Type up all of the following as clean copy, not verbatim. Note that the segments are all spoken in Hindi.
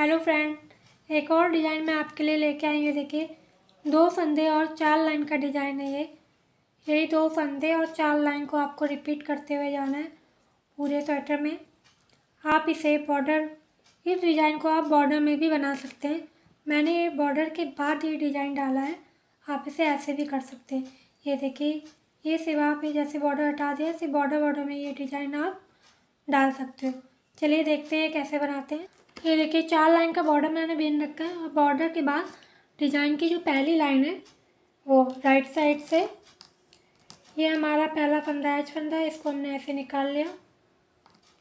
हेलो फ्रेंड, एक और डिज़ाइन मैं आपके लिए लेके आई हूँ। देखिए, 2 फंदे और 4 लाइन का डिज़ाइन है ये। यही 2 फंदे और 4 लाइन को आपको रिपीट करते हुए जाना है पूरे स्वेटर में। आप इसे बॉर्डर, इस डिज़ाइन को आप बॉर्डर में भी बना सकते हैं। मैंने बॉर्डर के बाद ये डिज़ाइन डाला है, आप इसे ऐसे भी कर सकते हैं। ये देखिए, ये सिवा पे जैसे बॉर्डर हटा दिया, ऐसे बॉर्डर में ये डिज़ाइन आप डाल सकते हो। चलिए देखते हैं कैसे बनाते हैं। ये देखिए, 4 लाइन का बॉर्डर मैंने बीन रखा है और बॉर्डर के बाद डिज़ाइन की जो पहली लाइन है वो राइट साइड से, ये हमारा पहला फंदा एच फंदा है, इसको हमने ऐसे निकाल लिया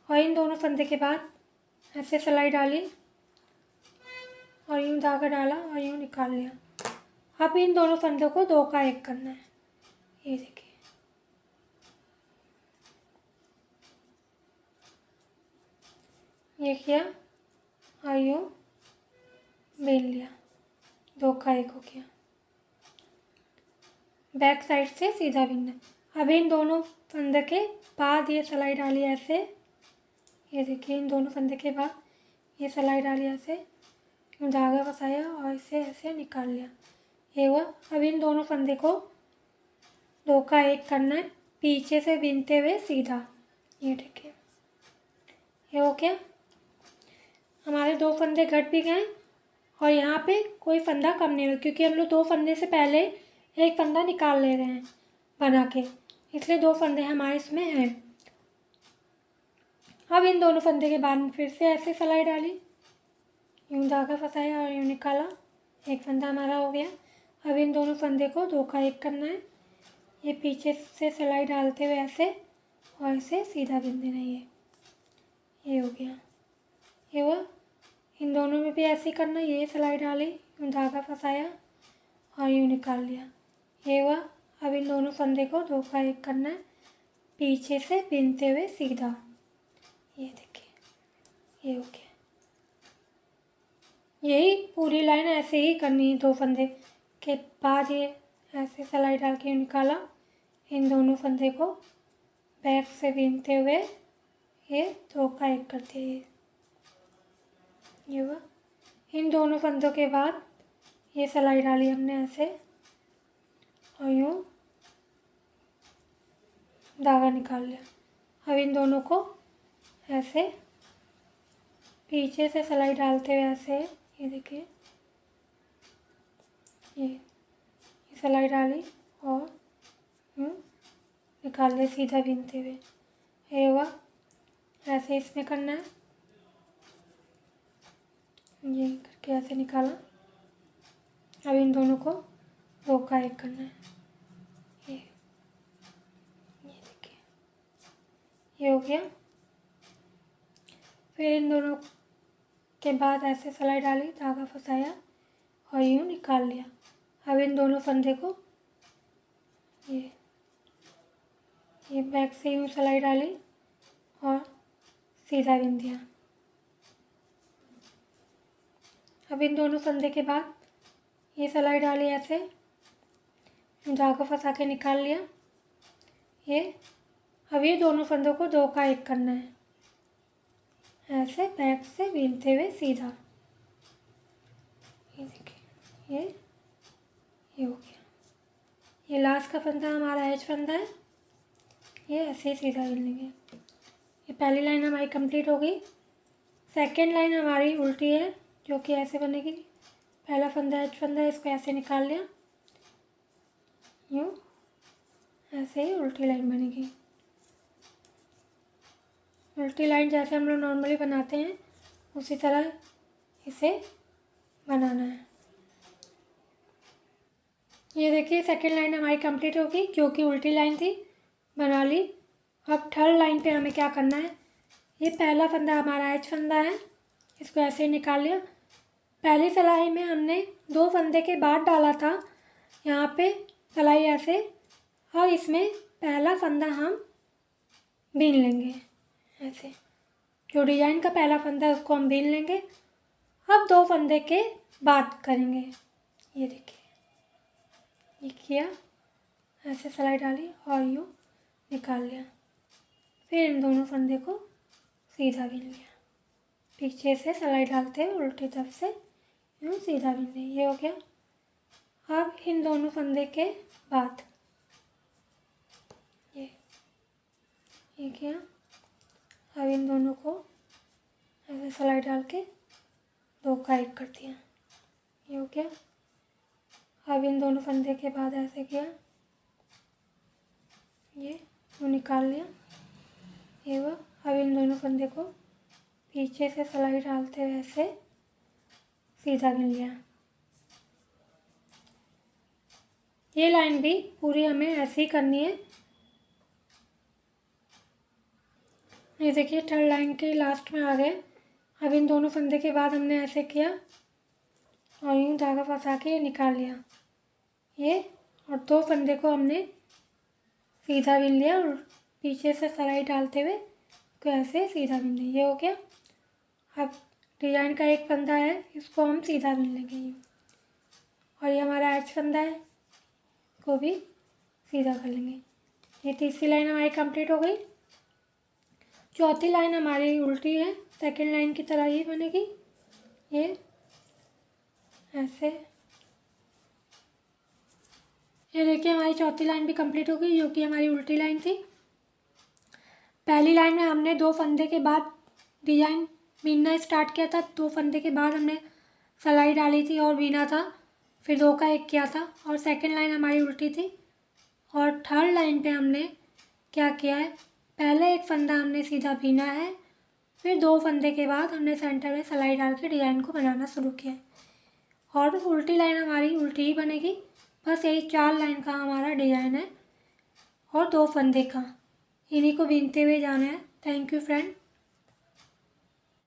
और इन दोनों फंदे के बाद ऐसे सिलाई डाली और यूँ धागा डाला और यूँ निकाल लिया। अब इन दोनों फंदों को 2 का 1 करना है। ये देखिए, ये किया और यूँ बेल लिया, 2 का 1 हो गया। बैक साइड से सीधा बिनना। अब इन दोनों फंदे के बाद ये सिलाई डाली ऐसे। ये देखिए, इन दोनों फंदे के बाद ये सिलाई डाली ऐसे, धागा फंसाया और इसे ऐसे निकाल लिया। ये हुआ। अब इन दोनों फंदे को 2 का 1 करना है, पीछे से बिनते हुए सीधा। ये देखिए, ये हो गया। हमारे 2 फंदे घट भी गए और यहाँ पे कोई फंदा कम नहीं हुआ, क्योंकि हम लोग 2 फंदे से पहले एक फंदा निकाल ले रहे हैं बना के, इसलिए 2 फंदे हमारे इसमें हैं। अब इन दोनों फंदे के बाद में फिर से ऐसे सिलाई डाली, यूँ धागा फंसाया और यूँ निकाला, एक फंदा हमारा हो गया। अब इन दोनों फंदे को 2 का 1 करना है। ये पीछे से सिलाई डालते हुए ऐसे और इसे सीधा बिन देना। ये हो गया। ये हुआ। इन दोनों में भी ऐसे ही करना। ये सिलाई डाली, यूँ धागा फंसाया और यूँ निकाल लिया। ये हुआ। अब इन दोनों फंदे को 2 का 1 करना है, पीछे से बिनते हुए सीधा। ये देखिए, ये हो गया। यही पूरी लाइन ऐसे ही करनी है। 2 फंदे के बाद ये ऐसे सिलाई डाल के निकाला, इन दोनों फंदे को बैक से बिनते हुए ये 2 का 1 करते हैं। ये हुआ। इन दोनों फंदों के बाद ये सिलाई डाली हमने ऐसे और यूँ धागा निकाल लिया। अब इन दोनों को ऐसे पीछे से सिलाई डालते हुए ऐसे, ये देखिए, ये सिलाई डाली और यूँ निकाल लिया सीधा बिनते हुए। ये हुआ। ऐसे इसमें करना है, ये करके ऐसे निकाला। अब इन दोनों को 2 का 1 करना है। ये देखिए, ये हो गया। फिर इन दोनों के बाद ऐसे सिलाई डाली, धागा फंसाया और यूँ निकाल लिया। अब इन दोनों फंदे को ये बैक से यूँ सिलाई डाली और सीधा बिन दिया। अब इन दोनों फंदे के बाद ये सिलाई डाली ऐसे, धागा फंसा के निकाल लिया। ये अब ये दोनों फंदों को 2 का 1 करना है, ऐसे बैक से बिनते हुए सीधा। ये देखिए, ये हो गया। ये लास्ट का फंदा हमारा एच फंदा है, ये ऐसे ही सीधा बिन लेंगे। ये पहली लाइन हमारी कंप्लीट हो गई। सेकेंड लाइन हमारी उल्टी है, जो कि ऐसे बनेगी। पहला फंदा एच फंदा है, इसको ऐसे निकाल लिया, यूँ ऐसे ही उल्टी लाइन बनेगी। उल्टी लाइन जैसे हम लोग नॉर्मली बनाते हैं उसी तरह इसे बनाना है। ये देखिए, सेकेंड लाइन हमारी कंप्लीट होगी, क्योंकि उल्टी लाइन थी, बना ली। अब थर्ड लाइन पे हमें क्या करना है, ये पहला फंदा हमारा एच फंदा है, इसको ऐसे ही निकाल लिया। पहली सिलाई में हमने 2 फंदे के बाद डाला था यहाँ पे सिलाई ऐसे, और इसमें पहला फंदा हम बीन लेंगे ऐसे। जो डिज़ाइन का पहला फंदा है उसको हम बीन लेंगे। अब 2 फंदे के बाद करेंगे। ये देखिए, ये किया, ऐसे सिलाई डाली और यूँ निकाल लिया। फिर इन दोनों फंदे को सीधा बीन लिया पीछे से सिलाई डालते हुए उल्टी तरफ से यूँ सीधा बिनना है। ये हो गया। अब इन दोनों फंदे के बाद ये किया। अब इन दोनों को ऐसे सिलाई डाल के दो का एक कर दिया। ये हो गया। अब इन दोनों फंदे के बाद ऐसे किया, ये वो निकाल लिया। ये वो। अब इन दोनों फंदे को पीछे से सिलाई डालते हुए ऐसे सीधा बिन लिया। ये लाइन भी पूरी हमें ऐसे ही करनी है। ये देखिए थर्ड लाइन के लास्ट में आ गए। अब इन दोनों फंदे के बाद हमने ऐसे किया और यूँ धागा फंसा के निकाल लिया ये, और दो फंदे को हमने सीधा बिन लिया और पीछे से सिलाई डालते हुए तो ऐसे सीधा बिन लिया। ये हो गया। अब डिजाइन का एक फंदा है, इसको हम सीधा बिन लेंगे यूँ, और ये हमारा एच फंदा है, इसको भी सीधा कर लेंगे। ये तीसरी लाइन हमारी कंप्लीट हो गई। चौथी लाइन हमारी उल्टी है, सेकंड लाइन की तरह ही बनेगी। ये ऐसे। ये देखिए हमारी चौथी लाइन भी कंप्लीट हो गई, जो कि हमारी उल्टी लाइन थी। पहली लाइन में हमने दो फंदे के बाद डिजाइन बीनना स्टार्ट किया था, दो फंदे के बाद हमने सिलाई डाली थी और बीना था, फिर दो का एक किया था, और सेकंड लाइन हमारी उल्टी थी। और थर्ड लाइन पे हमने क्या किया है, पहले एक फंदा हमने सीधा बीना है, फिर दो फंदे के बाद हमने सेंटर में सिलाई डाल के डिज़ाइन को बनाना शुरू किया है। और उल्टी लाइन हमारी उल्टी ही बनेगी। बस यही 4 लाइन का हमारा डिज़ाइन है और दो फंदे का, इन्हीं को बीनते हुए जाना है। Thank you friend.